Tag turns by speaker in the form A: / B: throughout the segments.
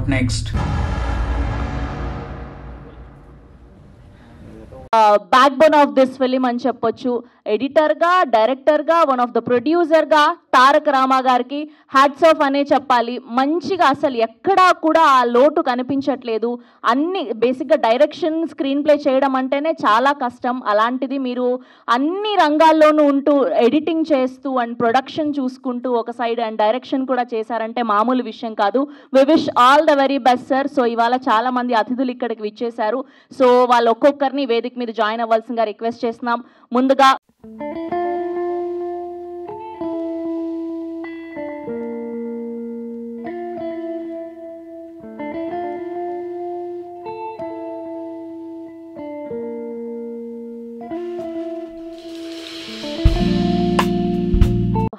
A: What next?
B: Backbone of this film అని చెప్పొచ్చు. ఎడిటర్గా, డైరెక్టర్గా, వన్ ఆఫ్ ద ప్రొడ్యూసర్గా తారక రామా గారికి హ్యాట్స్ ఆఫ్ అనే చెప్పాలి. మంచిగా అసలు ఎక్కడా కూడా ఆ లోటు కనిపించట్లేదు. అన్ని బేసిక్గా డైరెక్షన్, స్క్రీన్ ప్లే చేయడం అంటేనే చాలా కష్టం. అలాంటిది మీరు అన్ని రంగాల్లోనూ ఉంటూ ఎడిటింగ్ చేస్తూ అండ్ ప్రొడక్షన్ చూసుకుంటూ ఒక సైడ్ అండ్ డైరెక్షన్ కూడా చేశారంటే మామూలు విషయం కాదు. We wish all the very best sir. So ఇవాళ చాలా మంది అతిథులు ఇక్కడికి విచ్చేశారు. సో వాళ్ళు ఒక్కొక్కరిని వేదిక మీద జాయిన్ అవ్వాల్సిందిగా రిక్వెస్ట్ చేస్తున్నాం. ముందుగా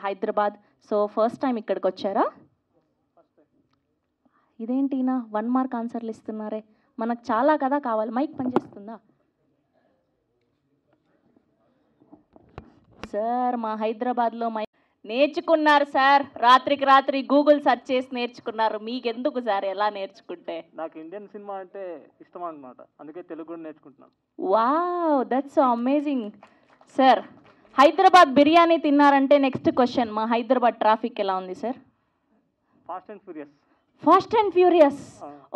B: హైదరాబాద్. సో ఫస్ట్ టైం ఇక్కడికి వచ్చారా? ఇదేంటినా 1 మార్క్ ఆన్సర్లు ఇస్తున్నారే, మనకు చాలా కదా కావాలి. మైక్ పనిచేస్తుందా సార్? మా హైదరాబాద్లో మైక్ నేర్చుకున్నారు సార్, రాత్రికి రాత్రి గూగుల్ సెర్చ్ చేసి నేర్చుకున్నారు. మీకెందుకు సార్? ఎలా నేర్చుకుంటే?
C: నాకు ఇండియన్ సినిమా అంటే ఇష్టం అన్నమాట, అందుకే తెలుగు కూడా నేర్చుకుంటున్నాను.
B: Wow, that's so amazing sir. Hyderabad biryani తిన్నారంటే నెక్స్ట్ క్వశ్చన్, మా హైదరాబాద్ ట్రాఫిక్ ఎలా ఉంది sir?
C: Fast and furious.
B: Fast and furious.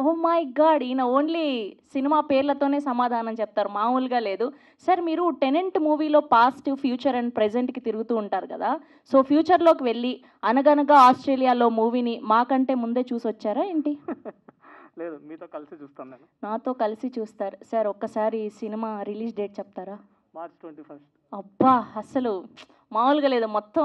B: Oh my god, ఈయన ఓన్లీ సినిమా పేర్లతోనే సమాధానం చెప్తారు, మామూలుగా లేదు. సార్ మీరు టెనెంట్ మూవీలో పాస్ట్, ఫ్యూచర్ అండ్ ప్రెజెంట్కి తిరుగుతూ ఉంటారు కదా. సో ఫ్యూచర్లోకి వెళ్ళి అనగనగా ఆస్ట్రేలియాలో మూవీని మాకంటే ముందే చూసి వచ్చారా ఏంటి?
C: లేదు, మీతో కలిసి చూస్తాను నేను.
B: నాతో కలిసి చూస్తారు సార్. ఒక్కసారి సినిమా రిలీజ్ డేట్ చెప్తారా?
C: మార్చ్ 21.
B: అబ్బా, అసలు మామూలుగా లేదు, మొత్తం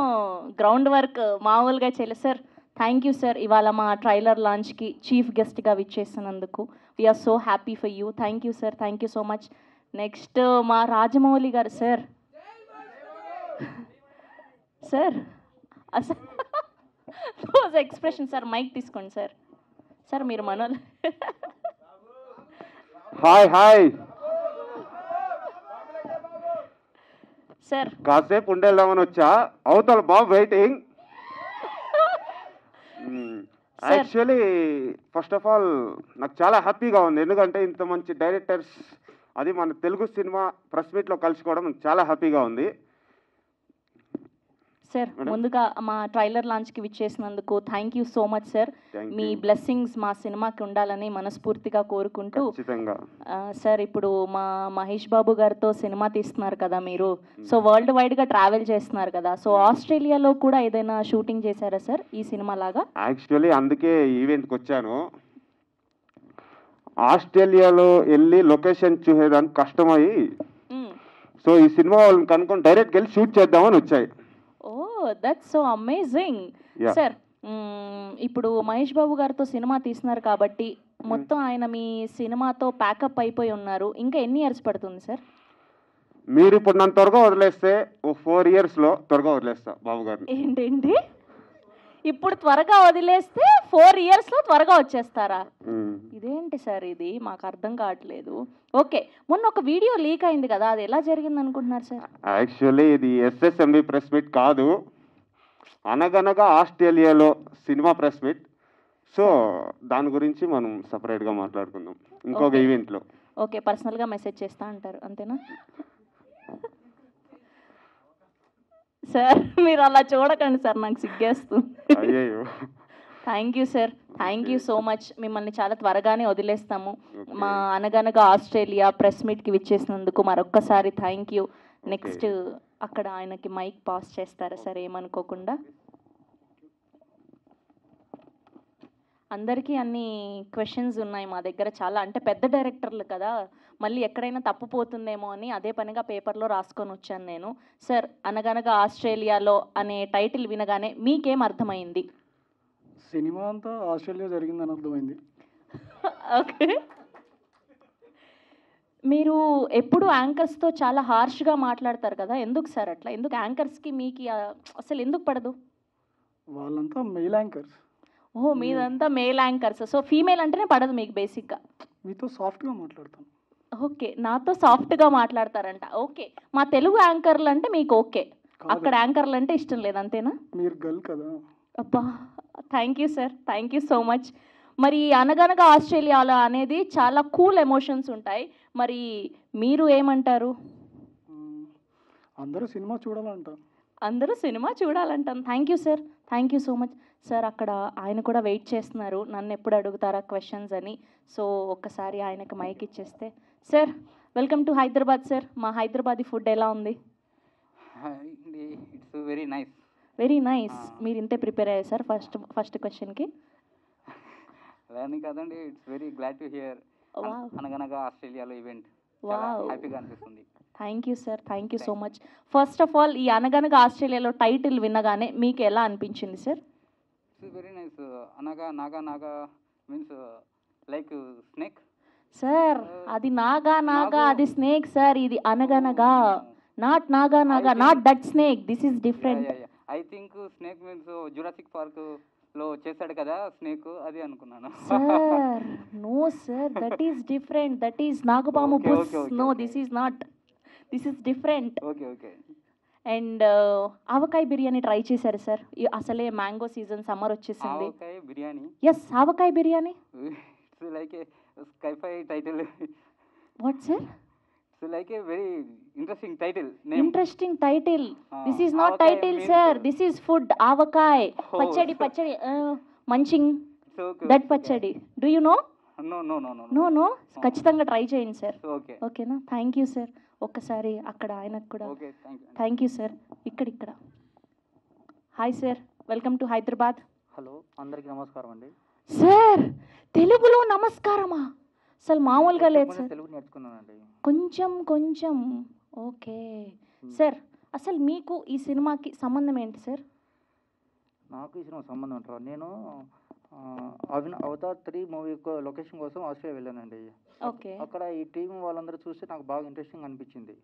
B: గ్రౌండ్ వర్క్ మామూలుగా చేయలేదు సార్. థ్యాంక్ యూ సార్, ఇవాళ మా ట్రైలర్ లాంచ్కి చీఫ్ గెస్ట్గా విచ్చేసినందుకు. We are so happy for you. Thank you sir, thank you so much. Next మా రాజమౌళి గారు సార్. సార్ అసలు ఎక్స్ప్రెషన్ సార్, మైక్ తీసుకోండి సార్. సార్ మీరు మనోళ్ళు.
D: Hi hi
B: sir.
D: కాసేపు ఉండేద్దామని వచ్చా, అవతల బాబు waiting. Actually first of all నాకు చాలా హ్యాపీగా ఉంది, ఎందుకంటే ఇంత మంచి డైరెక్టర్స్, అది మన తెలుగు సినిమా ప్రెస్ మీట్లో కలుసుకోవడం చాలా హ్యాపీగా ఉంది
B: సార్. ముందుగా మా ట్రైలర్ లాంచ్కి విచ్చేసినందుకు thank you so much sir. మీ బ్లెస్సింగ్స్ మా సినిమాకి ఉండాలని మనస్ఫూర్తిగా కోరుకుంటూ, సార్ ఇప్పుడు మా మహేష్ బాబు గారితో సినిమా తీస్తున్నారు కదా మీరు. సో వరల్డ్ వైడ్గా ట్రావెల్ చేస్తున్నారు కదా. సో ఆస్ట్రేలియాలో కూడా ఏదైనా షూటింగ్ చేశారా సార్ ఈ సినిమా లాగా?
D: యాక్చువల్లీ అందుకే ఈవెంట్కి వచ్చాను. ఆస్ట్రేలియాలో వెళ్ళి లొకేషన్ చూసేదానికి కష్టమయ్యి, సో ఈ సినిమా వాళ్ళని కనుక్కొని డైరెక్ట్గా వెళ్ళి షూట్ చేద్దామని వచ్చాయి.
B: ఓ, దట్స్ సో అమేజింగ్ సార్. ఇప్పుడు మహేష్ బాబు గారితో సినిమా తీస్తున్నారు కాబట్టి మొత్తం ఆయన మీ సినిమాతో ప్యాకప్ అయిపోయి ఉన్నారు. ఇంకా ఎన్ని ఇయర్స్ పడుతుంది సార్?
D: మీరు ఇప్పుడు నన్ను త్వరగా వదిలేస్తే 4 yearsలో త్వరగా వదిలేస్తా బాబు గారిని.
B: ఏంటండి ఇప్పుడు త్వరగా వదిలేస్తే 4 yearsలో త్వరగా వచ్చేస్తారా? ఇదేంటి సార్, ఇది మాకు అర్థం కావట్లేదు. ఓకే, మొన్న ఒక వీడియో లీక్ అయింది కదా, అది ఎలా జరిగింది అనుకుంటున్నారు సార్?
D: యాక్చువల్లీ ఇది ఎస్ఎస్ఎంబి ప్రెస్ మీట్ కాదు, అనగనగా ఆస్ట్రేలియాలో సినిమా ప్రెస్ మీట్. సో దాని గురించి మనం సపరేట్గా మాట్లాడుకుందాం ఇంకొక ఈవెంట్లో.
B: ఓకే, పర్సనల్గా మెసేజ్ చేస్తా అంటారు అంతేనా సార్? మీరు అలా చూడకండి సార్, నాకు సిగ్గేస్తుంది.
D: అయ్యో.
B: Thank you sir, thank you so much. మిమ్మల్ని చాలా త్వరగానే వదిలేస్తాము. మా అనగనగా ఆస్ట్రేలియా ప్రెస్ మీట్కి విచ్చేసినందుకు మరొక్కసారి థ్యాంక్ యూ. నెక్స్ట్ అక్కడ ఆయనకి మైక్ పాస్ చేస్తారా సార్ ఏమనుకోకుండా? అందరికీ అన్ని క్వశ్చన్స్ ఉన్నాయి మా దగ్గర చాలా, అంటే పెద్ద డైరెక్టర్లు కదా, మళ్ళీ ఎక్కడైనా తప్పుపోతుందేమో అని అదే పనిగా పేపర్లో రాసుకొని వచ్చాను నేను. సార్, అనగనగా ఆస్ట్రేలియాలో అనే టైటిల్ వినగానే మీకేం అర్థమైంది?
E: సినిమా అంతా ఆస్ట్రేలియా జరిగిందని అర్థమైంది.
B: ఓకే, మీరు ఎప్పుడు యాంకర్స్తో చాలా హార్ష్గా మాట్లాడతారు కదా, ఎందుకు సార్ అట్లా? ఎందుకు యాంకర్స్కి మీకు అసలు ఎందుకు పడదు?
E: వాళ్ళంతా మెయిల్ యాంకర్స్.
B: ఓహో, మీదంతా మేల్ యాంకర్స్. సో ఫీమేల్ అంటేనే పడదు మీకు బేసిక్గా.
E: మీతో సాఫ్ట్గా మాట్లాడతాను.
B: ఓకే, నాతో సాఫ్ట్గా మాట్లాడతారంట. ఓకే, మా తెలుగు యాంకర్లు అంటే మీకు ఓకే, అక్కడ యాంకర్లు అంటే ఇష్టం లేదు అంతేనా?
E: మీరు గర్ల్ కదా.
B: అబ్బా, thank you sir, thank you so much. మరి అనగనగా ఆస్ట్రేలియాలో అనేది చాలా కూల్ ఎమోషన్స్ ఉంటాయి. మరి మీరు ఏమంటారు?
E: అందరూ సినిమా చూడాలంట.
B: అందరూ సినిమా చూడాలంటాం. Thank you sir, thank you so much sir. అక్కడ ఆయన కూడా వెయిట్ చేస్తున్నారు నన్ను ఎప్పుడు అడుగుతారా క్వశ్చన్స్ అని. సో ఒక్కసారి ఆయనకు మైక్ ఇచ్చేస్తే. Sir welcome to Hyderabad sir. మా హైదరాబాదీ ఫుడ్ ఎలా ఉంది?
A: It's very nice.
B: Very nice. మీరు ఇంతే ప్రిపేర్ అయ్యారు సార్ ఫస్ట్ క్వశ్చన్కి?
A: అలానే కాదండి, it's very glad to hear. అనగనగా ఆస్ట్రేలియాలో ఈవెంట్ హ్యాపీగా అనిపిస్తుంది.
B: Thank you sir, thank you so much. First of all ఈ అనగనగా ఆస్ట్రేలియాలో టైటిల్ వినగానే మీకు ఎలా అనిపించింది సార్?
A: It's very nice. అనగా నాగా నాగా మీన్స్ లైక్ స్నేక్
B: సార్. అది నాగా నాగా, అది స్నేక్ సార్. ఇది అనగనగా, నాట్ నాగా నాగా, not that snake. This is different.
A: I think snake means Jurassic Park లో చేశాడు కదా స్నేక్, అది అనుకున్నాను.
B: Sir no sir, that is different. That is నాగపాము బుస్. No, this is not. This is different.
A: Okay okay.
B: And avakaya biryani try చేశారు సార్? అసలే మ్యాంగో సీజన్, సమ్మర్ వచ్చేసింది.
A: ఆవకాయ biryani?
B: Yes, avakaya biryani.
A: It's like a sci fi title.
B: What sir?
A: It's like a very interesting title.
B: Interesting title. This is not title sir, this is food. Avakaya pachadi, pachadi munching that pachadi. Do you know?
A: No no no no
B: no no. ఖచ్చితంగా try చేయండి sir.
A: Okay
B: ఓకేనా? Thank you sir. ఒక్కసారి అక్కడ ఆయనకు కూడా
A: okay. Thank you.
B: Thank you sir. ఇక్కడ hi sir, welcome to Hyderabad.
C: Hello, అందరికీ నమస్కారం అండి.
B: సార్ తెలుగులో నమస్కారమా? అసలు మామూలుగా లేదు సార్.
C: తెలుగు నేర్చుకున్నానండి.
B: కొంచెం. Okay sir. అసలు మీకు ఈ సినిమాకి సంబంధం ఏంటి సార్?
C: నాకు ఈ సినిమా సంబంధం అంటారా? నేను అవతార్ 3 మూవీ లొకేషన్ కోసం ఆస్ట్రేలియా వెళ్ళానండి.
B: ఓకే.
C: అక్కడ ఈ టీం వాళ్ళందరూ చూస్తే నాకు బాగా ఇంట్రెస్టింగ్ అనిపించింది.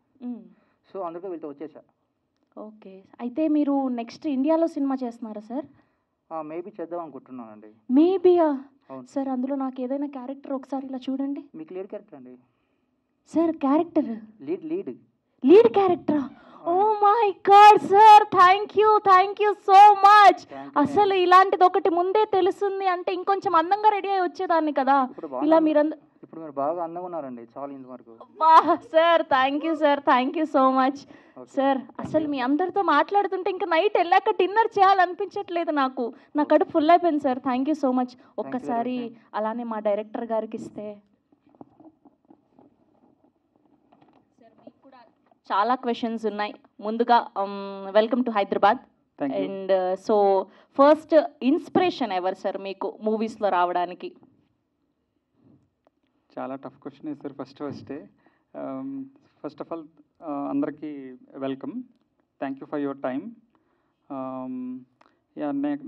C: సో అందుకే వీళ్ళతో వచ్చేసా.
B: ఓకే. అయితే మీరు నెక్స్ట్ ఇండియాలో సినిమా చేస్తున్నారా సార్?
C: మేబీ చేద్దాం అనుకుంటున్నానండి.
B: మేబీయా?
C: అవును
B: సార్ అందులో నాకు ఏదైనా క్యారెక్టర్ ఒకసారి ఇలా చూడండి.
C: మీకు లీడ్ క్యారెక్టర్ అండి.
B: Sir character?
C: లీడ్
B: క్యారెక్టరా? Oh my god sir, thank you so much. అసలు ఇలాంటిది ఒకటి ముందే తెలుస్తుంది అంటే ఇంకొంచెం అందంగా రెడీ అయ్యి వచ్చేదాన్ని కదా. ఇలా
C: ఇప్పుడు మీరు బాగా అందంగా ఉన్నారండి, చాలా ఇంతవరకు.
B: Sir thank you so much sir. అసలు మీ అందరితో మాట్లాడుతుంటే ఇంకా నైట్ వెళ్ళాక డిన్నర్ చేయాలనిపించట్లేదు నాకు. నా కడుపు ఫుల్ అయిపోయింది sir. Thank you so much. ఒక్కసారి అలానే మా డైరెక్టర్ గారికి ఇస్తే. చాలా క్వశ్చన్స్ ఉన్నాయి. ముందుగా welcome to Hyderabad. And so first inspiration ఎవరు సార్ మీకు మూవీస్లో రావడానికి?
F: చాలా tough question sir. First of all అందరికీ welcome. Thank you for your time.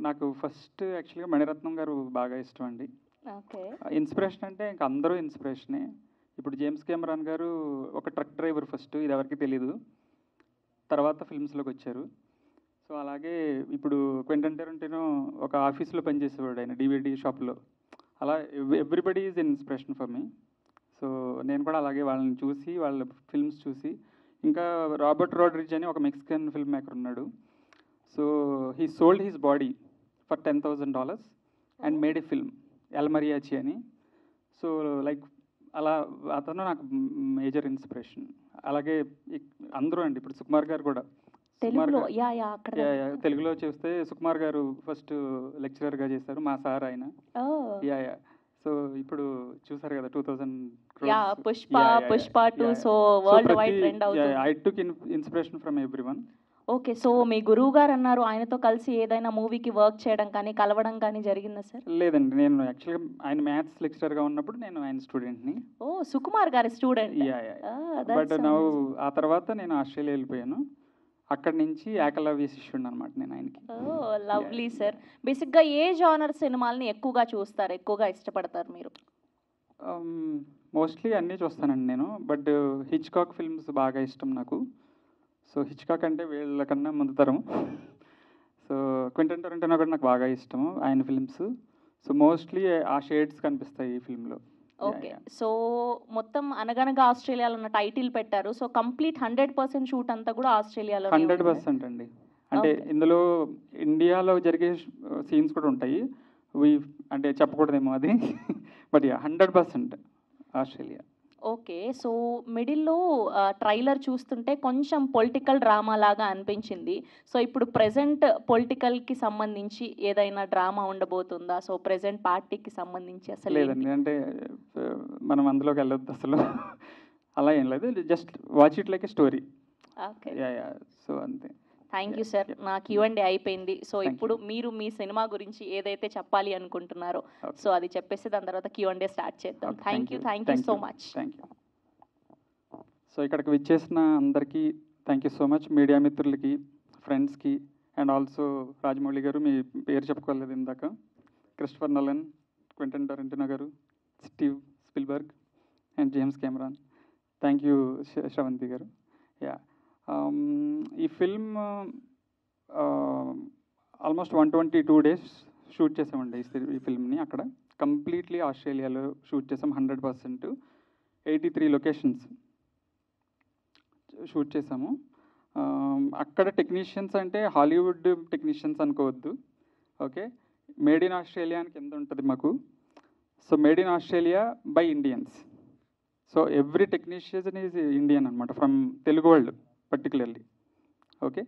F: నాకు ఫస్ట్ యాక్చువల్గా మణిరత్నం గారు బాగా ఇష్టం అండి.
B: ఓకే.
F: ఇన్స్పిరేషన్ అంటే ఇంకా అందరూ ఇన్స్పిరేషనే. ఇప్పుడు జేమ్స్ కెమెరాన్ గారు ఒక ట్రక్ డ్రైవర్ ఫస్ట్, ఇది ఎవరికి తెలీదు, తర్వాత ఫిల్మ్స్లోకి వచ్చారు. సో అలాగే ఇప్పుడు క్వింటన్ టారంటినో ఒక ఆఫీస్లో పనిచేసేవాడు, ఆయన డివిడి షాప్లో. అలా everybody is inspiration for me. So నేను కూడా అలాగే వాళ్ళని చూసి, వాళ్ళ ఫిల్మ్స్ చూసి, ఇంకా రాబర్ట్ రోడ్రిడ్జ్ అని ఒక మెక్సికన్ ఫిల్మ్ మేకర్ ఉన్నాడు. So he sold his body for $10,000 and made a film L mariachi అని. సో లైక్ అలా అతను నాకు మేజర్ ఇన్స్పిరేషన్. అలాగే అందరూ అండి, ఇప్పుడు సుకుమార్ గారు కూడా తెలుగులో చూస్తే సుకుమార్ గారు ఫస్ట్ లెక్చరర్గా చేశారు, మా సార్ ఆయన. సో ఇప్పుడు చూసారు కదా 2000
B: Pushpa 2. So worldwide trend అవుతుంది.
F: I took inspiration from everyone.
B: Okay. So మీ గురువు గారు అన్నారు, ఆయనతో కలిసి ఏదైనా మూవీకి వర్క్ చేయడం కానీ కలవడం కానీ జరిగిందా సార్?
F: లేదండి, నేను యాక్చువల్గా ఆయన మ్యాథ్స్ లెక్చరర్గా ఉన్నప్పుడు నేను ఆయన స్టూడెంట్ని.
B: ఓ, సుకుమార్ గారి స్టూడెంట్.
F: బట్ ఆ తర్వాత నేను ఆస్ట్రేలియా వెళ్ళిపోయాను. అక్కడి నుంచి ఏకలవ్య శిష్యుడు అనమాట నేను ఆయనకి.
B: Oh lovely sir. బేసిక్గా ఏ జానర్ సినిమాలని ఎక్కువగా చూస్తారు, ఎక్కువగా ఇష్టపడతారు మీరు?
F: మోస్ట్లీ అన్నీ చూస్తానండి నేను, బట్ హిచ్కాక్ ఫిల్మ్స్ బాగా ఇష్టం నాకు. సో హిచ్కాక్ అంటే వీళ్ళకన్నా ముందు తరం. సో క్వింటన్ టారంటినో కూడా నాకు బాగా ఇష్టము, ఆయన ఫిల్మ్స్. సో మోస్ట్లీ ఆ షేడ్స్ కనిపిస్తాయి ఈ ఫిల్మ్లో.
B: ఓకే. సో మొత్తం అనగనగా ఆస్ట్రేలియాలో ఉన్న టైటిల్ పెట్టారు. సో కంప్లీట్ 100% షూట్ అంతా కూడా ఆస్ట్రేలియాలో?
F: 100% అండి. అంటే ఇందులో ఇండియాలో జరిగే సీన్స్ కూడా ఉంటాయి, వీ అంటే చెప్పకూడదేమో అది బట్ 100% ఆస్ట్రేలియా.
B: ఓకే. సో మిడిల్‌లో ట్రైలర్ చూస్తుంటే కొంచెం పొలిటికల్ డ్రామా లాగా అనిపించింది. సో ఇప్పుడు ప్రెజెంట్ పొలిటికల్‌కి సంబంధించి ఏదైనా డ్రామా ఉండబోతుందా? సో ప్రెజెంట్ పార్టీకి సంబంధించి అసలు
F: లేదండి, అంటే మనం అందులోకి వెళ్ళొద్దు అసలు. అలా ఏం లేదు, just watch it like a story.
B: Okay.
F: Yeah so అంతే.
B: Thank you sir. నా Q&A అయిపోయింది. సో
F: Thank
B: ఇప్పుడు మీరు మీ సినిమా గురించి ఏదైతే చెప్పాలి అనుకుంటున్నారో
F: Okay.
B: సో అది చెప్పేసి దాని తర్వాత Q&A స్టార్ట్ చేద్దాం.
F: Okay,
B: thank you so much.
F: Thank you. So ఇక్కడికి విచ్చేసిన అందరికీ thank you so much. Media మిత్రులకి, ఫ్రెండ్స్కి, అండ్ ఆల్సో రాజమౌళి గారు, మీ పేరు చెప్పుకోలేదు ఇందాక, క్రిస్టఫర్ నోలన్, క్వింటన్ టారంటినో గారు, Steve Spielberg and James Cameron. Thank you Sravanthi గారు. యా ఈ ఫిల్మ్ ఆల్మోస్ట్ 122 days షూట్ చేసామండి ఈ ఫిల్మ్ని. అక్కడ కంప్లీట్లీ ఆస్ట్రేలియాలో షూట్ చేసాం. 100%, 83 లొకేషన్స్ షూట్ చేసాము. అక్కడ టెక్నీషియన్స్ అంటే హాలీవుడ్ టెక్నీషియన్స్ అనుకోవద్దు, ఓకే. మేడ్ ఇన్ ఆస్ట్రేలియా అని కింద ఉంటుంది మాకు. So made in Australia by Indians. So every technician is Indian అనమాట, from Telugu world particularly, okay.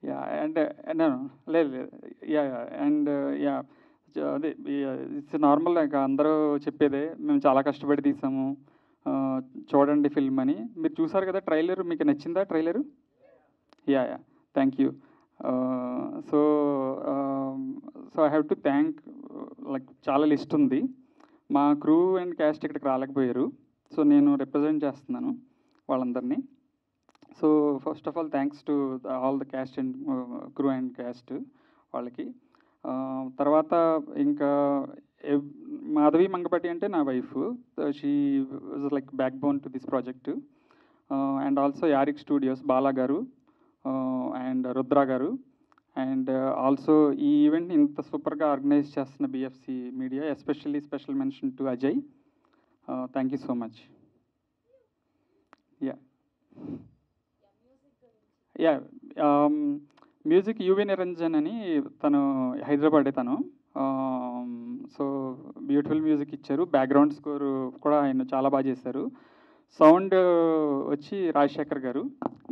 F: Yeah and లేదు యా అండ్ యా అదే ఇట్స్ నార్మల్, ఇంకా అందరూ చెప్పేదే, మేము చాలా కష్టపడి తీసాము, చూడండి ఫిల్మ్ అని. మీరు చూసారు కదా ట్రైలర్, మీకు నచ్చిందా trailer? Yeah thank you. So I have to thank, like చాలా లిస్ట్ ఉంది. మా క్రూ అండ్ క్యాస్ట్ ఇక్కడికి రాలేకపోయారు, సో నేను రిప్రజెంట్ చేస్తున్నాను వాళ్ళందరినీ. So first of all thanks to all the cast and crew and cast వాళ్ళకి. తర్వాత ఇంకా మాధవి మంగపటి అంటే నా wife, she was like backbone to this project. And also Yarik studios Bala garu and Rudra గారు, అండ్ ఆల్సో ఈ ఈవెంట్ ఇంత సూపర్గా ఆర్గనైజ్ చేస్తున్న BFC media, especially special mention to Ajay. Thank you so much. Yeah music UV Niranjan అని, తను హైదరాబాదే తను. So beautiful music ఇచ్చారు. బ్యాక్గ్రౌండ్ స్కోర్ కూడా ఆయన చాలా బాగా చేశారు. సౌండ్ వచ్చి రాజశేఖర్ గారు,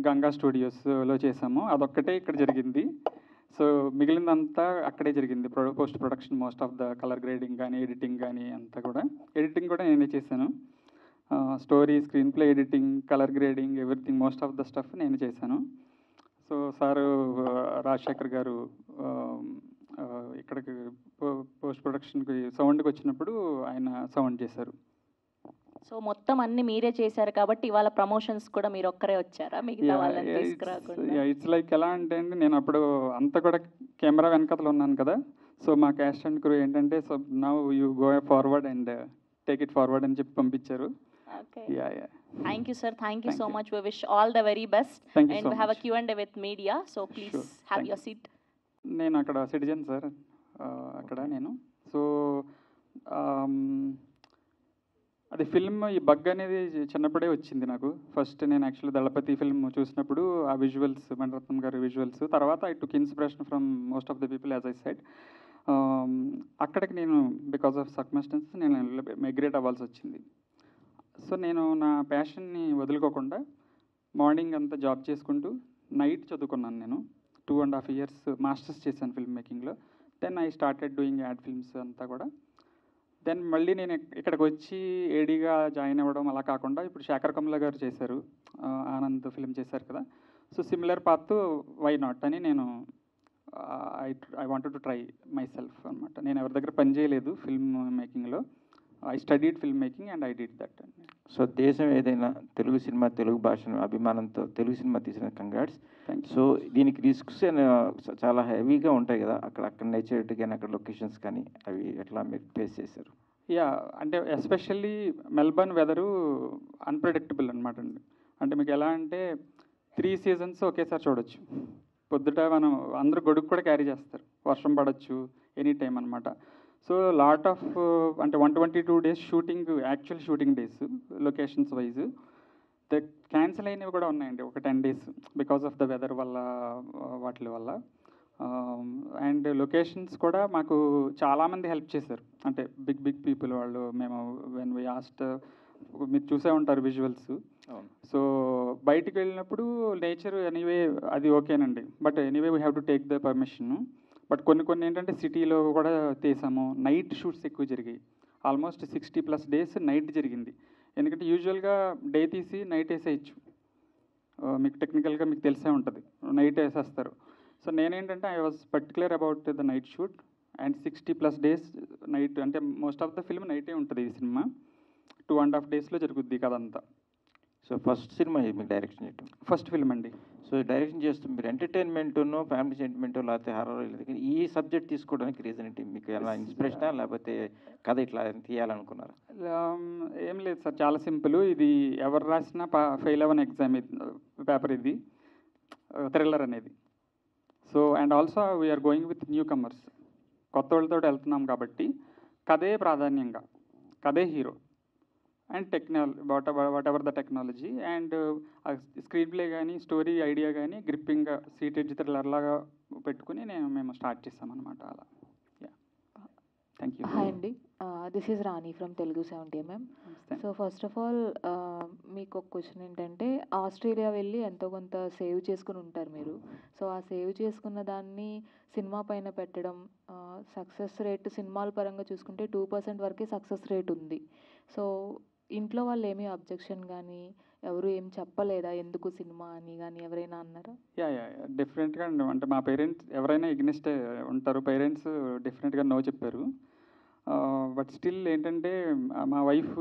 F: గంగా స్టూడియోస్లో చేసాము. అదొక్కటే ఇక్కడ జరిగింది. సో మిగిలిందంతా అక్కడే జరిగింది. Post production, most of the colour grading కానీ, ఎడిటింగ్ కానీ అంతా కూడా. ఎడిటింగ్ కూడా నేనే చేశాను. Story, screen play editing, colour grading, everything, most of the stuff నేను చేశాను. సో సారు రాజశేఖర్ గారు ఇక్కడికి పోస్ట్ ప్రొడక్షన్కి సౌండ్కి వచ్చినప్పుడు ఆయన సౌండ్ చేశారు.
B: సో మొత్తం అన్ని మీరే చేశారు కాబట్టి ఇవాళ ప్రమోషన్స్ కూడా మీరు ఒక్కరే వచ్చారా, మిగతా వాళ్ళని తీసుకురాకుండా?
F: ఇట్స్ లైక్ ఎలా అంటే అండి, నేను అప్పుడు అంతా కూడా కెమెరా వెనకతలో ఉన్నాను కదా. సో మా క్యాస్ట్ అండ్ క్రూ ఏంటంటే, so now you go forward and take it forward అని చెప్పి పంపించారు.
B: Okay.
F: Yeah.
B: Thank you, sir. Thank you
F: Thank
B: so
F: you.
B: much. We wish all the very best.
F: Thank you
B: and
F: so
B: we have
F: much.
B: a Q&A with media. So please
F: Sure.
B: have
F: Thank
B: your
F: you.
B: seat.
F: నేను అక్కడ citizen sir, అక్కడ నేను. So అది film, ఈ bug అనేది చిన్నప్పుడే వచ్చింది నాకు. ఫస్ట్ నేను యాక్చువల్లీ దళపతి ఫిల్మ్ చూసినప్పుడు ఆ విజువల్స్, మణిరత్నం గారి విజువల్స్, తర్వాత I took inspiration from most of the people as I said. అక్కడికి నేను బికాస్ ఆఫ్ సర్కమ్స్టెన్సెస్ నేను మైగ్రేట్ అవ్వాల్సి వచ్చింది. సో నేను నా ప్యాషన్ని వదులుకోకుండా మార్నింగ్ అంతా జాబ్ చేసుకుంటూ నైట్ చదువుకున్నాను. నేను 2.5 years మాస్టర్స్ చేశాను ఫిల్మ్ మేకింగ్లో. Then I started doing ad films అంతా కూడా. దెన్ మళ్ళీ నేను ఇక్కడికి వచ్చి ఏడీగా జాయిన్ అవ్వడం అలా కాకుండా, ఇప్పుడు శేఖర్ కమల గారు చేశారు, ఆనంద్ ఫిల్మ్ చేశారు కదా. So similar path, why not అని నేను I wanted to try myself అనమాట. నేను ఎవరి దగ్గర పని చేయలేదు ఫిల్మ్ మేకింగ్లో. I studied film making and I did that.
G: So దేశం ఏదైనా తెలుగు సినిమా, తెలుగు భాషను అభిమానంతో తెలుగు సినిమా తీసిన కంగ్రాట్స్. సో దీనికి రిస్క్స్ చాలా హెవీగా ఉంటాయి కదా, అక్కడ నేచర్ కానీ అక్కడ లొకేషన్స్ కానీ, అవి ఎట్లా మీరు ఫేస్ చేశారు?
F: యా అంటే ఎస్పెషల్లీ మెల్బర్న్ వెదరు అన్ప్రెడిక్టబుల్ అనమాట అండి. అంటే మీకు ఎలా అంటే 3 seasons ఒకేసారి చూడొచ్చు. పొద్దుట మనం అందరూ గొడుగు కూడా క్యారీ చేస్తారు, వర్షం పడవచ్చు ఎనీ టైం అనమాట. సో లాట్ ఆఫ్ అంటే 122 days shooting, actual shooting days locations wise cancel అయినవి కూడా ఉన్నాయండి, ఒక 10 days because of the weather వల్ల, వాటి వల్ల. అండ్ లొకేషన్స్ కూడా మాకు చాలామంది హెల్ప్ చేశారు, అంటే బిగ్ బిగ్ పీపుల్ వాళ్ళు. మేము వెన్ వి ఆస్ట్, మీరు చూసే ఉంటారు విజువల్స్. సో బయటికి వెళ్ళినప్పుడు నేచర్ ఎనీవే అది ఓకేనండి, but anyway we have to take the permission. But కొన్ని ఏంటంటే సిటీలో కూడా తీసాము. నైట్ షూట్స్ ఎక్కువ జరిగాయి, ఆల్మోస్ట్ 60+ డేస్ నైట్ జరిగింది. ఎందుకంటే యూజువల్గా డే తీసి నైట్ వేసేయచ్చు, మీకు టెక్నికల్గా మీకు తెలిసే ఉంటుంది, నైట్ వేసేస్తారు. సో నేనేంటంటే I was particular about the night shoot and 60+ days night, అంటే మోస్ట్ ఆఫ్ ద ఫిల్మ్ నైటే ఉంటుంది. ఈ సినిమా 2.5 డేస్లో జరుగుద్ది కదంతా.
G: సో ఫస్ట్ సినిమా ఇది మీకు డైరెక్షన్ చేయటం?
F: ఫస్ట్ ఫిల్మ్ అండి.
G: సో డైరెక్షన్ చేస్తూ మీరు ఎంటర్టైన్మెంట్ను ఫ్యామిలీ సెంటిమెంట్ లేకపోతే హారర్ ఈ సబ్జెక్ట్ తీసుకోవడానికి రీజన్ ఏంటి? మీకు ఎలా ఇన్స్పిరేషనా లేకపోతే కథ ఇట్లా తీయాలనుకున్నారా?
F: ఏం లేదు సార్, చాలా సింపుల్. ఇది ఎవరు రాసినా ఫెయిల్ అవ్వని ఎగ్జామ్ పేపర్ ఇది, థ్రిల్లర్ అనేది. So and also we're going with newcomers, కొత్త వాళ్ళతో వెళ్తున్నాం కాబట్టి కథే ప్రాధాన్యంగా, కథే hero and whatever the technology and screenplay కానీ స్టోరీ ఐడియా కానీ గ్రిప్పింగ్గా సీటెడ్ థ్రిల్లర్ లాగా పెట్టుకుని మేము స్టార్ట్ చేస్తామన్నమాట. అలా థ్యాంక్ యూ.
H: హాయ్ అండి, this is Rani from Telugu 70mm. So first of all మీకు ఒక క్వశ్చన్ ఏంటంటే, ఆస్ట్రేలియా వెళ్ళి ఎంతో కొంత సేవ్ చేసుకుని ఉంటారు మీరు. సో ఆ సేవ్ చేసుకున్న దాన్ని సినిమా పైన పెట్టడం, సక్సెస్ రేట్ సినిమాల పరంగా చూసుకుంటే 2% వరకే సక్సెస్ రేట్ ఉంది. సో ఇంట్లో వాళ్ళు ఏమీ అబ్జెక్షన్ కానీ ఎవరు ఏం చెప్పలేదా ఎందుకు సినిమా అని కానీ ఎవరైనా అన్నారా?
F: యా డిఫరెంట్గా అంటే మా పేరెంట్స్ ఎవరైనా ఎగ్నెస్ట్ ఉంటారు, పేరెంట్స్ డిఫరెంట్గా నో చెప్పారు. బట్ స్టిల్ ఏంటంటే మా వైఫ్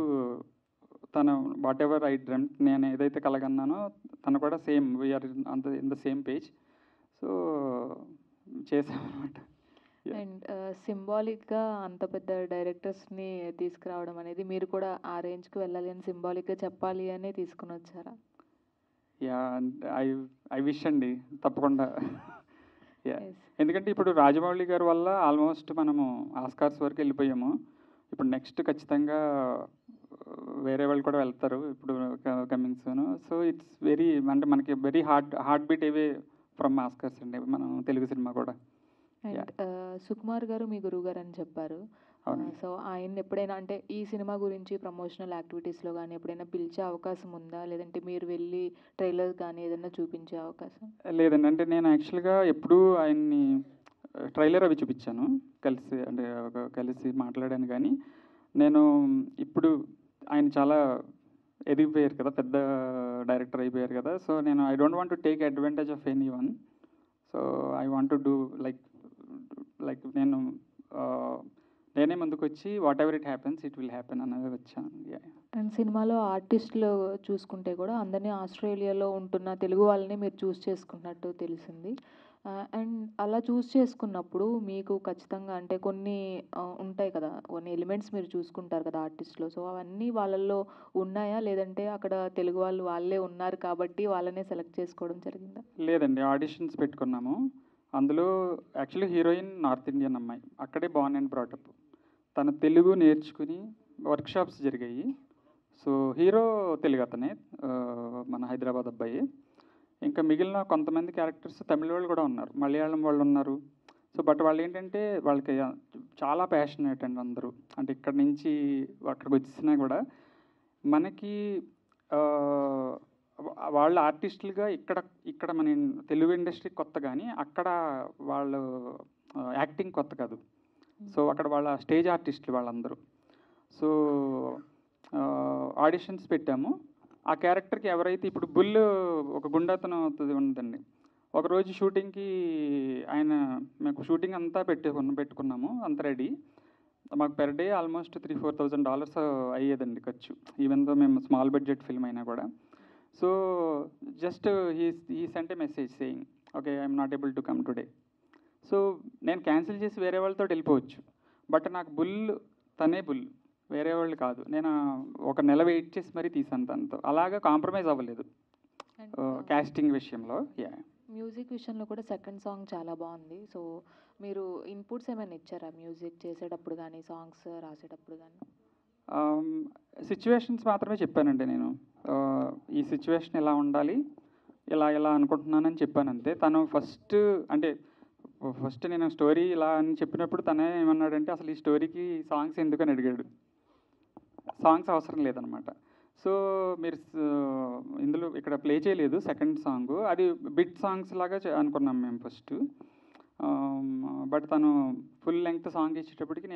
F: తను వాట్ ఎవర్ ఐ డ్రీమ్, నేను ఏదైతే కలగన్నానో తను కూడా same, we're in the same page. So చేసామన్నమాట.
H: అండ్ సింబాలిక్గా అంత పెద్ద డైరెక్టర్స్ని తీసుకురావడం అనేది, మీరు కూడా ఆ రేంజ్కి వెళ్ళాలి అని సింబాలిక్గా చెప్పాలి అని తీసుకుని వచ్చారా?
F: యా ఐ విష్ అండి, తప్పకుండా. యా ఎందుకంటే ఇప్పుడు రాజమౌళి గారి వల్ల ఆల్మోస్ట్ మనము ఆస్కార్స్ వరకు వెళ్ళిపోయాము. ఇప్పుడు నెక్స్ట్ ఖచ్చితంగా వేరే వాళ్ళు కూడా వెళ్తారు ఇప్పుడు coming soon. So it's very, అంటే మనకి very heart beat away from Oscars అండి మనం తెలుగు సినిమా కూడా.
H: అండ్ సుకుమార్ గారు మీ గురువు గారు అని చెప్పారు. సో ఆయన ఎప్పుడైనా అంటే ఈ సినిమా గురించి ప్రమోషనల్ యాక్టివిటీస్లో కానీ ఎప్పుడైనా పిలిచే అవకాశం ఉందా, లేదంటే మీరు వెళ్ళి ట్రైలర్ కానీ ఏదైనా చూపించే అవకాశం?
F: లేదండి, అంటే నేను యాక్చువల్గా ఎప్పుడూ ఆయన్ని ట్రైలర్ అవి చూపించాను, కలిసి మాట్లాడాను. కానీ నేను ఇప్పుడు ఆయన చాలా ఎదిగిపోయారు కదా, పెద్ద డైరెక్టర్ అయిపోయారు కదా. సో నేను I don't want to take advantage of any one. So I want to do like నేనే ముందుకు వచ్చి what ever it happens it will happen అనేది వచ్చాను.
H: అండ్ సినిమాలో ఆర్టిస్టులు చూసుకుంటే కూడా అందరినీ ఆస్ట్రేలియాలో ఉంటున్న తెలుగు వాళ్ళని మీరు చూస్ చేసుకున్నట్టు తెలిసింది. అండ్ అలా చూస్ చేసుకున్నప్పుడు మీకు ఖచ్చితంగా అంటే కొన్ని ఉంటాయి కదా, కొన్ని ఎలిమెంట్స్ మీరు చూసుకుంటారు కదా ఆర్టిస్ట్లో. సో అవన్నీ వాళ్ళల్లో ఉన్నాయా, లేదంటే అక్కడ తెలుగు వాళ్ళు వాళ్ళే ఉన్నారు కాబట్టి వాళ్ళనే సెలెక్ట్ చేసుకోవడం జరిగిందా?
F: లేదండి, ఆడిషన్స్ పెట్టుకున్నాము. అందులో యాక్చువల్లీ హీరోయిన్ నార్త్ ఇండియన్ అమ్మాయి, అక్కడే బార్న్ అండ్ బ్రాటప్. తను తెలుగు నేర్చుకుని వర్క్షాప్స్ జరిగాయి. సో హీరో తెలుగు అతనే, మన హైదరాబాద్ అబ్బాయి. ఇంకా మిగిలిన కొంతమంది క్యారెక్టర్స్ తమిళ వాళ్ళు కూడా ఉన్నారు, మలయాళం వాళ్ళు ఉన్నారు. సో బట్ వాళ్ళు ఏంటంటే వాళ్ళకి చాలా ప్యాషనేట్ అండి అందరూ. అంటే ఇక్కడ నుంచి అక్కడికి వచ్చినా కూడా మనకి వాళ్ళ ఆర్టిస్టులుగా ఇక్కడ మన తెలుగు ఇండస్ట్రీ కొత్త, కానీ అక్కడ వాళ్ళు యాక్టింగ్ కొత్త కాదు. సో అక్కడ వాళ్ళ స్టేజ్ ఆర్టిస్టులు వాళ్ళందరూ. సో ఆడిషన్స్ పెట్టాము. ఆ క్యారెక్టర్కి ఎవరైతే ఇప్పుడు బుల్ ఒక గుండాతనం ఉందండి, ఒకరోజు షూటింగ్కి మాకు షూటింగ్ అంతా పెట్టుకున్నాము, అంత రెడీ. మాకు పెర్ డే ఆల్మోస్ట్ $3,000-4,000 అయ్యేదండి ఖర్చు, ఈవెన్ దో మేము స్మాల్ బడ్జెట్ ఫిల్మ్ అయినా కూడా. So just he sent a message saying okay I'm not able to come today. So నేను క్యాన్సిల్ చేసి వేరే వాళ్ళతో వెళ్ళిపోవచ్చు, బట్ నాకు తనే బుల్, వేరే వాళ్ళు కాదు. నేను ఒక నెల వెయిట్ చేసి మరీ తీసాను తనతో, అలాగా కాంప్రమైజ్ అవ్వలేదు కాస్టింగ్ విషయంలో.
H: మ్యూజిక్ విషయంలో కూడా సెకండ్ సాంగ్ చాలా బాగుంది. సో మీరు ఇన్పుట్స్ ఏమైనా ఇచ్చారా మ్యూజిక్ చేసేటప్పుడు కానీ సాంగ్స్ రాసేటప్పుడు కానీ?
F: సిచ్యువేషన్స్ మాత్రమే చెప్పానండి నేను. ఈ సిచ్యువేషన్ ఎలా ఉండాలి, ఇలా అనుకుంటున్నానని చెప్పాను అంతే. తను ఫస్ట్ అంటే ఫస్ట్ నేను స్టోరీ ఇలా అని చెప్పినప్పుడు తనే ఏమన్నాడంటే అసలు ఈ స్టోరీకి సాంగ్స్ ఎందుకని అడిగాడు. సాంగ్స్ అవసరం లేదనమాట. సో మీరు ఇందులో ఇక్కడ ప్లే చేయలేదు సెకండ్ సాంగ్, అది బిట్ సాంగ్స్ లాగా అనుకున్నాం మేము ఫస్ట్. బట్ తను ఫుల్ లెంగ్త్ సాంగ్ ఇచ్చేటప్పటికి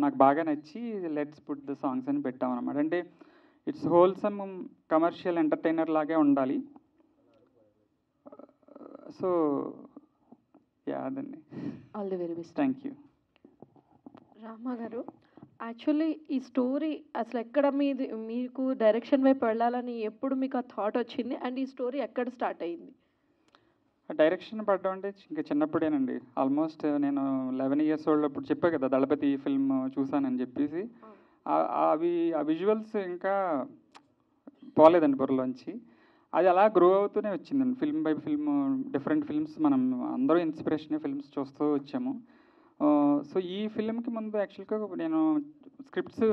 F: నాకు బాగా నచ్చి లెట్స్ పుట్ ద సాంగ్స్ అని పెట్టామన్నమాట. అంటే ఇట్స్ హోల్సమ్ కమర్షియల్ ఎంటర్టైనర్ లాగే ఉండాలి. సో అదండి.
H: All the very best.
F: Thank you.
I: Rama గారు, యాక్చువల్లీ ఈ స్టోరీ అసలు ఎక్కడ మీకు డైరెక్షన్ వైపు వెళ్ళాలని ఎప్పుడు మీకు ఆ థాట్ వచ్చింది, అండ్ ఈ స్టోరీ ఎక్కడ స్టార్ట్ అయింది?
F: డైరెక్షన్ పడడం అంటే ఇంకా చిన్నప్పుడేనండి. ఆల్మోస్ట్ నేను 11 years old అప్పుడు చెప్పా కదా దళపతి ఫిల్మ్ చూసానని చెప్పేసి, ఆ విజువల్స్ ఇంకా పోలేదండి బుర్రలోంచి. అది అలా గ్రో అవుతూనే వచ్చిందండి. Film by film different films మనం అందరూ ఇన్స్పిరేషన్ ఫిల్మ్స్ చూస్తూ వచ్చాము. సో ఈ ఫిల్మ్కి ముందు యాక్చువల్గా నేను స్క్రిప్ట్స్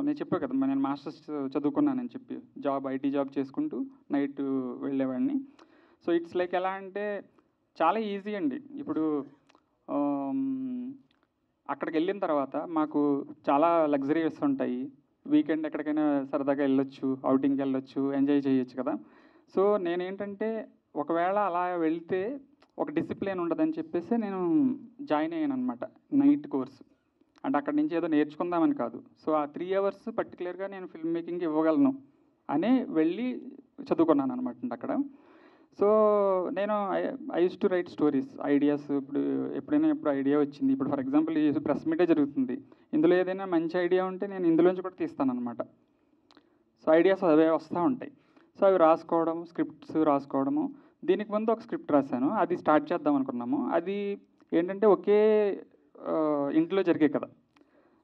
F: నేను చెప్పాను కదా నేను మాస్టర్స్ చదువుకున్నానని చెప్పి ఐటీ జాబ్ చేసుకుంటూ నైట్ వెళ్ళేవాడిని. సో ఇట్స్ లైక్ ఎలా అంటే చాలా ఈజీ అండి. ఇప్పుడు అక్కడికి వెళ్ళిన తర్వాత మాకు చాలా లగ్జరీస్ ఉంటాయి. వీకెండ్ ఎక్కడికైనా సరదాగా వెళ్ళొచ్చు, అవుటింగ్కి వెళ్ళొచ్చు, ఎంజాయ్ చేయొచ్చు కదా. సో నేనేంటంటే ఒకవేళ అలా వెళ్తే ఒక డిసిప్లిన్ ఉండదని చెప్పేసి నేను జాయిన్ అయ్యాను అనమాట నైట్ కోర్స్. అంటే అక్కడి నుంచి ఏదో నేర్చుకుందామని కాదు. సో ఆ 3 hours పర్టికులర్గా నేను ఫిల్మ్ మేకింగ్ ఇవ్వగలను అని వెళ్ళి చదువుకున్నాను అనమాట అక్కడ. సో నేను I use to right stories, ideas. ఇప్పుడు ఎప్పుడు ఐడియా వచ్చింది, ఇప్పుడు ఫర్ ఎగ్జాంపుల్ ఈ ప్రెస్ మీటే జరుగుతుంది, ఇందులో ఏదైనా మంచి ఐడియా ఉంటే నేను ఇందులోంచి కూడా తీస్తాను అనమాట. సో ఐడియాస్ అవే వస్తూ ఉంటాయి. సో అవి రాసుకోవడం, స్క్రిప్ట్స్ రాసుకోవడము. దీనికి ముందు ఒక స్క్రిప్ట్ రాశాను, అది స్టార్ట్ చేద్దాం అనుకున్నాము. అది ఏంటంటే ఒకే ఇంట్లో జరిగే కథ.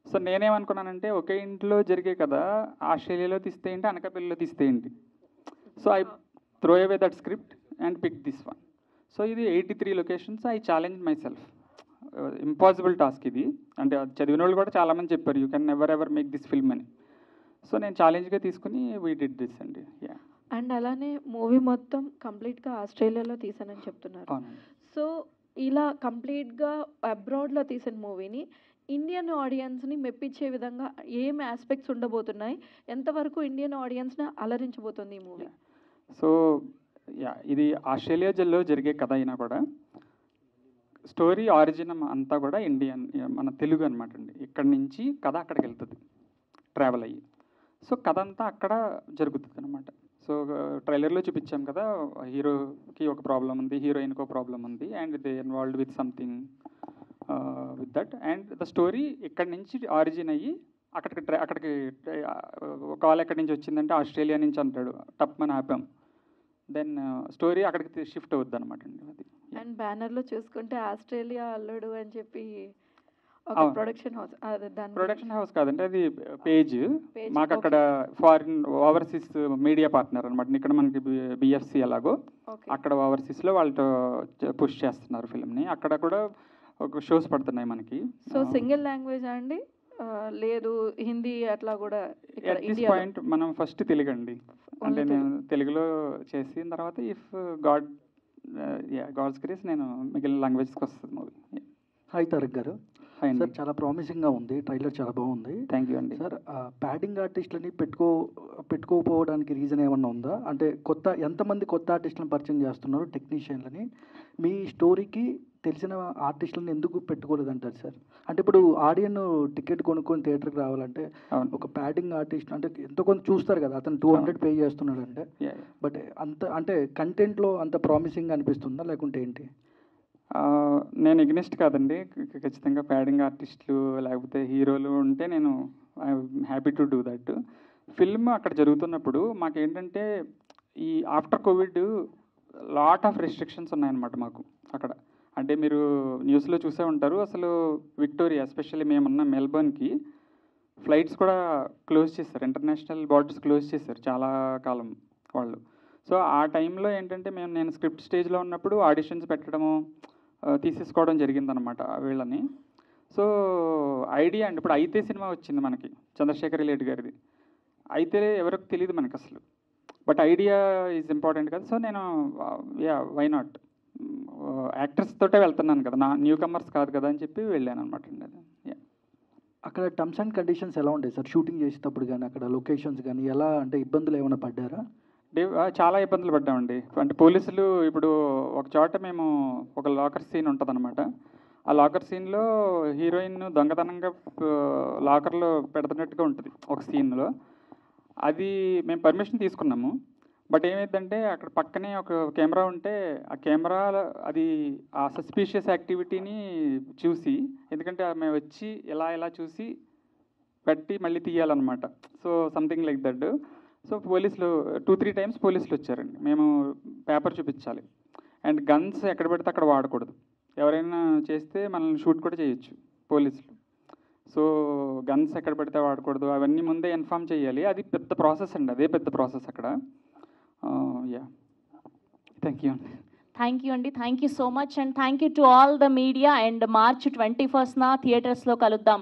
F: సో నేనేమనుకున్నానంటే ఒకే ఇంట్లో జరిగే కథ ఆస్ట్రేలియాలో తీస్తే ఏంటి, అనకాపల్లిలో తీస్తే ఏంటి. So I throw away that script and pick this one. So ఇది 83 locations. I challenge myself. Impossible task ఇది. అంటే చదివిన వాళ్ళు కూడా చాలామంది చెప్పారు you can ever make this film అని. సో నేను ఛాలెంజ్గా తీసుకుని వీ డిడ్ దిస్ అండి.
I: అండ్ అలానే మూవీ మొత్తం కంప్లీట్గా ఆస్ట్రేలియాలో తీసానని చెప్తున్నారు. సో ఇలా కంప్లీట్గా అబ్రాడ్లో తీసిన మూవీని ఇండియన్ ఆడియన్స్ని మెప్పించే విధంగా ఏం ఆస్పెక్ట్స్ ఉండబోతున్నాయి, ఎంతవరకు ఇండియన్ ఆడియన్స్ని అలరించబోతుంది ఈ మూవీ?
F: సో ఇది ఆస్ట్రేలియాలో జరిగే కథ అయినా కూడా స్టోరీ ఆరిజిన్ అంతా కూడా ఇండియన్, మన తెలుగు అనమాట అండి. ఇక్కడి నుంచి కథ అక్కడికి వెళ్తుంది ట్రావెల్ అయ్యి. సో కథ అంతా అక్కడ జరుగుతుంది అనమాట. సో ట్రైలర్లో చూపించాం కదా, హీరోకి ఒక ప్రాబ్లం ఉంది, హీరోయిన్కి ఒక ప్రాబ్లం ఉంది, and they involved with something with that. And the story ఇక్కడి నుంచి ఆరిజిన్ అయ్యి అక్కడికి కాల్ ఎక్కడి నుంచి వచ్చిందంటే ఆస్ట్రేలియా నుంచి అంటాడు, టప్మని ఆపాం. దెన్ స్టోరీ అక్కడికి షిఫ్ట్ అవుద్ది అనమాట అండి. అది
I: అండ్ బ్యానర్లో చూసుకుంటే ఆస్ట్రేలియా అల్లుడు అని చెప్పి ఒక
F: ప్రొడక్షన్ హౌస్ కాదంటే అది పేజ్. మాకు అక్కడ ఫారిన్ ఓవర్సీస్ మీడియా పార్ట్నర్ అనమాట. ఇక్కడ మనకి బిఎఫ్సి ఎలాగో అక్కడ ఓవర్సీస్లో వాళ్ళతో పుష్ చేస్తున్నారు ఫిల్మ్ని. అక్కడ కూడా ఒక షోస్ పడుతున్నాయి మనకి.
I: సో సింగిల్ లాంగ్వేజ్ అండి, లేదు హిందీ అట్లా కూడా?
F: ఎట్ దిస్ పాయింట్ మనం ఫస్ట్ తెలుగు అండి. అంటే నేను తెలుగులో చేసిన తర్వాత ఇఫ్ గాడ్స్ గ్రేస్ నేను మిగిలిన లాంగ్వేజ్కి వస్తుంది మూవీ.
E: హాయ్ తారక్ గారు. సార్ చాలా ప్రామిసింగ్గా ఉంది, ట్రైలర్ చాలా బాగుంది.
F: థ్యాంక్ యూ అండి.
E: సార్ ప్యాడింగ్ ఆర్టిస్టులని పెట్టుకోకపోవడానికి రీజన్ ఏమన్నా ఉందా? అంటే ఎంతమంది కొత్త ఆర్టిస్టులను పరిచయం చేస్తున్నారు, టెక్నీషియన్లని? మీ స్టోరీకి తెలిసిన ఆర్టిస్టులను ఎందుకు పెట్టుకోలేదంటారు సార్? అంటే ఇప్పుడు ఆడియన్ టికెట్ కొనుక్కొని థియేటర్కి రావాలంటే ఒక ప్యాడింగ్ ఆర్టిస్ట్ అంటే ఎంతో కొంత చూస్తారు కదా, అతను 200 పే చేస్తున్నాడు అంటే. బట్ అంటే కంటెంట్లో అంత ప్రామిసింగ్ అనిపిస్తుందా లేకుంటే ఏంటి?
F: నేను ఎగ్నెస్ట్ కాదండి. ఖచ్చితంగా ప్యాడింగ్ ఆర్టిస్టులు లేకపోతే హీరోలు ఉంటే నేను happy to do that. Film అక్కడ జరుగుతున్నప్పుడు మాకేంటంటే ఈ after Covid lot of restrictions ఉన్నాయన్నమాట మాకు అక్కడ. అంటే మీరు న్యూస్లో చూసే ఉంటారు, అసలు విక్టోరియా ఎస్పెషల్లీ మేమున్న మెల్బర్న్కి ఫ్లైట్స్ కూడా క్లోజ్ చేశారు, ఇంటర్నేషనల్ బార్డర్స్ క్లోజ్ చేశారు చాలా కాలం వాళ్ళు. సో ఆ టైంలో ఏంటంటే నేను స్క్రిప్ట్ స్టేజ్లో ఉన్నప్పుడు ఆడిషన్స్ పెట్టడము తీసేసుకోవడం జరిగిందనమాట వీళ్ళని. సో ఐడియా అండి, ఇప్పుడు అయితే సినిమా వచ్చింది మనకి చంద్రశేఖర్ రెడ్డి గారిది. అయితే ఎవరికి తెలియదు మనకు అసలు, బట్ ఐడియా ఈజ్ ఇంపార్టెంట్ కదా. సో నేను వై నాట్ యాక్టర్స్ తోటే వెళ్తున్నాను కదా, నా న్యూ కమర్స్ కాదు కదా అని చెప్పి వెళ్ళాను అనమాట అండి. అది
E: అక్కడ టర్మ్స్ అండ్ కండిషన్స్ ఎలా ఉంటాయి సార్ షూటింగ్ చేసేటప్పుడు కానీ, అక్కడ లొకేషన్స్ కానీ ఎలా, అంటే ఇబ్బందులు ఏమైనా పడ్డారా?
F: చాలా ఇబ్బందులు పడ్డామండి. అంటే పోలీసులు ఇప్పుడు ఒక చోట మేము ఒక లాకర్ సీన్ ఉంటుందన్నమాట. ఆ లాకర్ సీన్లో హీరోయిన్ దొంగతనంగా లాకర్లో పెడుతున్నట్టుగా ఉంటుంది ఒక సీన్లో. అది మేము పర్మిషన్ తీసుకున్నాము. బట్ ఏమైందంటే అక్కడ పక్కనే ఒక కెమెరా ఉంటే ఆ కెమెరా అది ఆ సస్పీషియస్ యాక్టివిటీని చూసి, ఎందుకంటే మేము వచ్చి ఇలా చూసి పెట్టి మళ్ళీ తీయాలన్నమాట. So something like that. So పోలీసులు 2-3 టైమ్స్ పోలీసులు వచ్చారండి. మేము పేపర్ చూపించాలి. అండ్ గన్స్ ఎక్కడ పెడితే అక్కడ వాడకూడదు. ఎవరైనా చేస్తే మనల్ని షూట్ కూడా చేయొచ్చు పోలీసులు. సో గన్స్ ఎక్కడ పెడితే వాడకూడదు, అవన్నీ ముందే ఇన్ఫామ్ చేయాలి. అది పెద్ద ప్రాసెస్ అండి, అదే పెద్ద ప్రాసెస్ అక్కడ. యా, థ్యాంక్ యూ అండి.
B: థ్యాంక్ యూ అండి, thank you so much. And thank you to all the media. And March 21న థియేటర్స్లో కలుద్దాం.